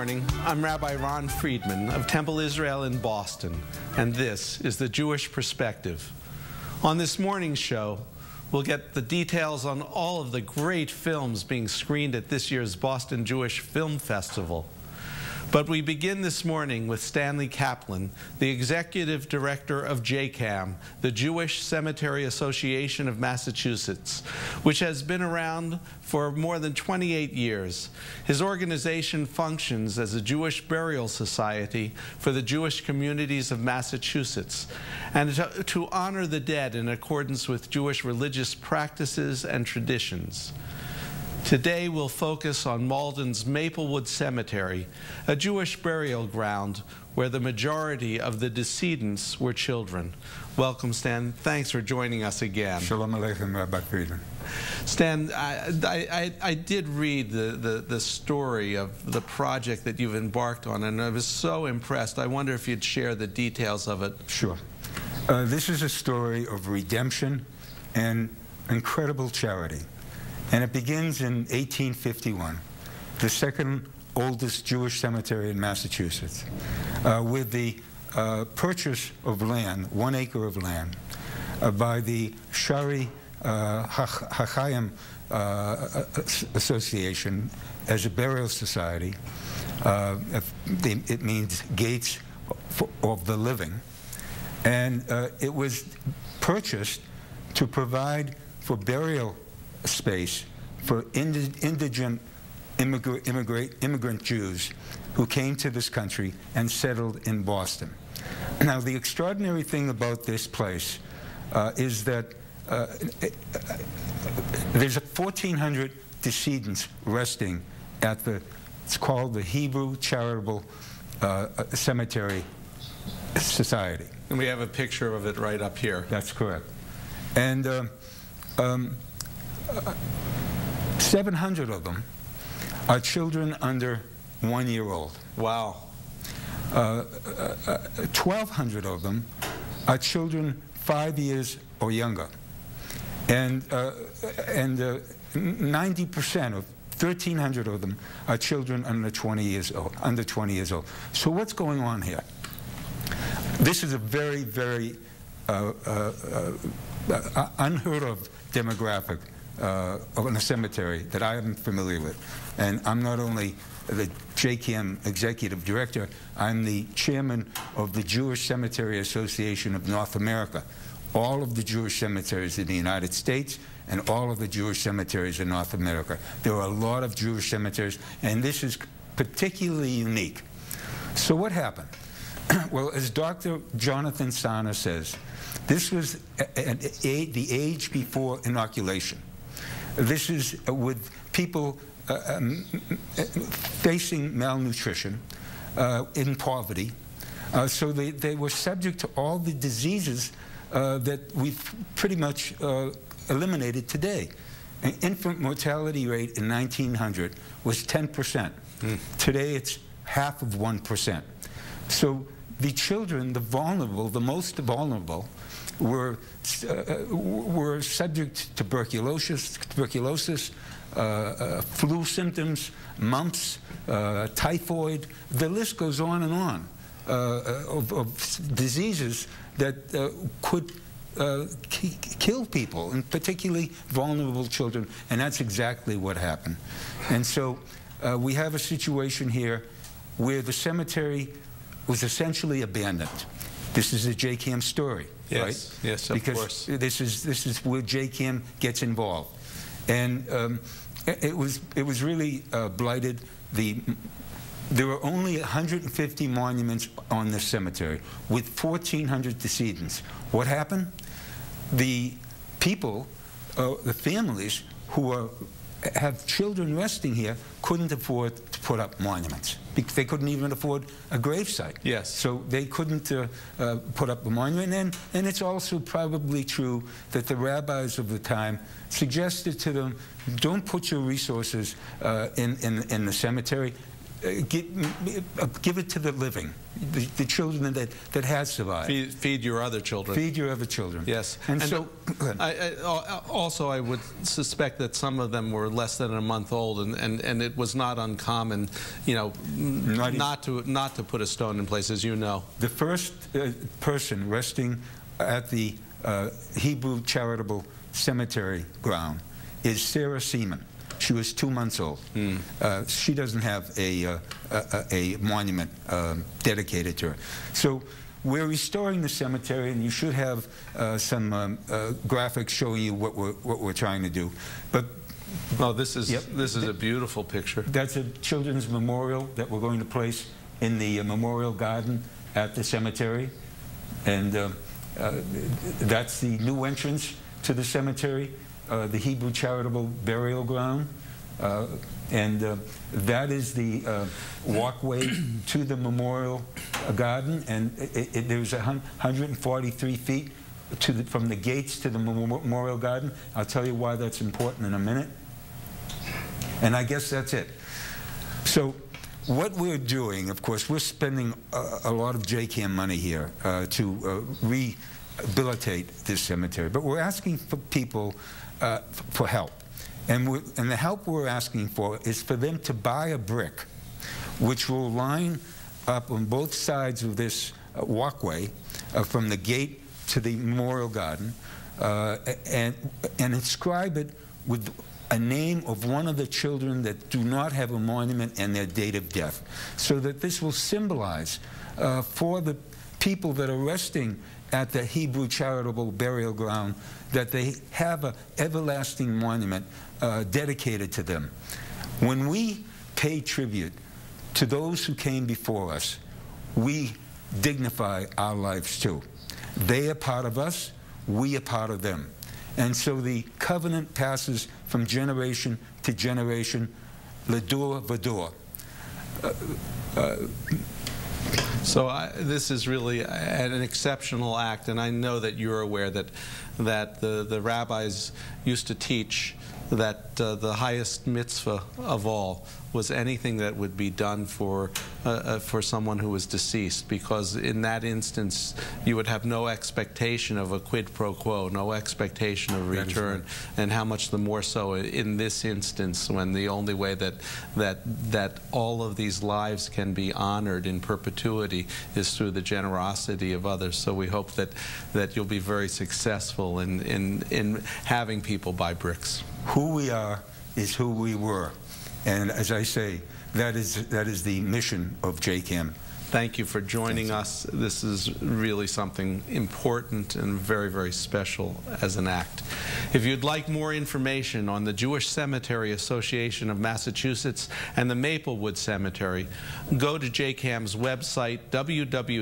morning. I'm Rabbi Ron Friedman of Temple Israel in Boston, and this is the Jewish Perspective. On this morning's show, we'll get the details on all of the great films being screened at this year's Boston Jewish Film Festival. But we begin this morning with Stanley Kaplan, the executive director of JCAM, the Jewish Cemetery Association of Massachusetts, which has been around for more than 28 years. His organization functions as a Jewish burial society for the Jewish communities of Massachusetts and to honor the dead in accordance with Jewish religious practices and traditions. Today we'll focus on Malden's Maplewood Cemetery, a Jewish burial ground where the majority of the decedents were children. Welcome, Stan. Thanks for joining us again. Shalom Aleichem, Rabbi Friedman. Stan, I did read the story of the project that you've embarked on, and I was so impressed. I wonder if you'd share the details of it. Sure. This is a story of redemption and incredible charity. And it begins in 1851, the second oldest Jewish cemetery in Massachusetts, with the purchase of land, 1 acre of land, by the Shari HaChaim Association as a burial society. It means gates of the living. And it was purchased to provide for burial space for indigent immigrant Jews who came to this country and settled in Boston. Now, the extraordinary thing about this place is that there's 1,400 decedents resting at it's called the Hebrew Charitable Cemetery Society. And we have a picture of it right up here. That's correct. And 700 of them are children under 1 year old. Wow. 1,200 of them are children 5 years or younger. And 90% of 1,300 of them are children under 20 years old. So what's going on here? This is a very, very unheard of demographic in a cemetery that I am familiar with. And I'm not only the JCAM executive director, I'm the chairman of the Jewish Cemetery Association of North America. All of the Jewish cemeteries in the United States and all of the Jewish cemeteries in North America. There are a lot of Jewish cemeteries, and this is particularly unique. So what happened? Well, as Dr. Jonathan Sana says, this was the age before inoculation. This is with people facing malnutrition, in poverty. So they were subject to all the diseases that we've pretty much eliminated today. An infant mortality rate in 1900 was 10%. Today it's half of 1%. So the children, the vulnerable, the most vulnerable, were subject to tuberculosis, flu symptoms, mumps, typhoid. The list goes on and on of diseases that could kill people, and particularly vulnerable children. And that's exactly what happened. And so we have a situation here where the cemetery was essentially abandoned. This is a JCAM story, yes, right? Yes, of course. Because this is where JCAM gets involved, and it was really blighted. There were only 150 monuments on this cemetery with 1,400 decedents. What happened? The people, the families who have children resting here couldn't afford to put up monuments. They couldn't even afford a gravesite. Yes. So they couldn't put up a monument. And it's also probably true that the rabbis of the time suggested to them, don't put your resources in the cemetery. give it to the living, the children that has survived. Feed your other children. Feed your other children. Yes. And so, also, I would suspect that some of them were less than a month old, and it was not uncommon, you know, not to put a stone in place, as you know. The first person resting at the Hebrew Charitable Cemetery Ground is Sarah Seaman. She was 2 months old. She doesn't have a monument dedicated to her. So we're restoring the cemetery, and you should have some graphics showing you what we're trying to do. But oh, this is a beautiful picture. That's a children's memorial that we're going to place in the memorial garden at the cemetery, and that's the new entrance to the cemetery. The Hebrew Charitable Burial Ground, and that is the walkway to the memorial garden, and there's 143 feet from the gates to the memorial garden. I'll tell you why that's important in a minute, and I guess that's it. So what we're doing, of course, we're spending a lot of JCAM money here to rehabilitate this cemetery, but we're asking for people for help. And the help we're asking for is for them to buy a brick which will line up on both sides of this walkway from the gate to the memorial garden and inscribe it with a name of one of the children that do not have a monument and their date of death, so that this will symbolize for the people that are resting at the Hebrew Charitable Burial Ground that they have an everlasting monument dedicated to them. When we pay tribute to those who came before us, we dignify our lives too. They are part of us, we are part of them. And so the covenant passes from generation to generation, l'dor v'dor. So this is really an exceptional act, and I know that you're aware that the rabbis used to teach that the highest mitzvah of all was anything that would be done for someone who was deceased, because in that instance you would have no expectation of a quid pro quo, no expectation of return, and how much the more so in this instance, when the only way that all of these lives can be honored in perpetuity is through the generosity of others. So we hope that you'll be very successful in having people buy bricks. Who we are is who we were. And as I say, that is the mission of JCAM. Thank you for joining us. This is really something important and very, very special as an act. If you'd like more information on the Jewish Cemetery Association of Massachusetts and the Maplewood Cemetery, go to JCAM's website, www.jcam.org.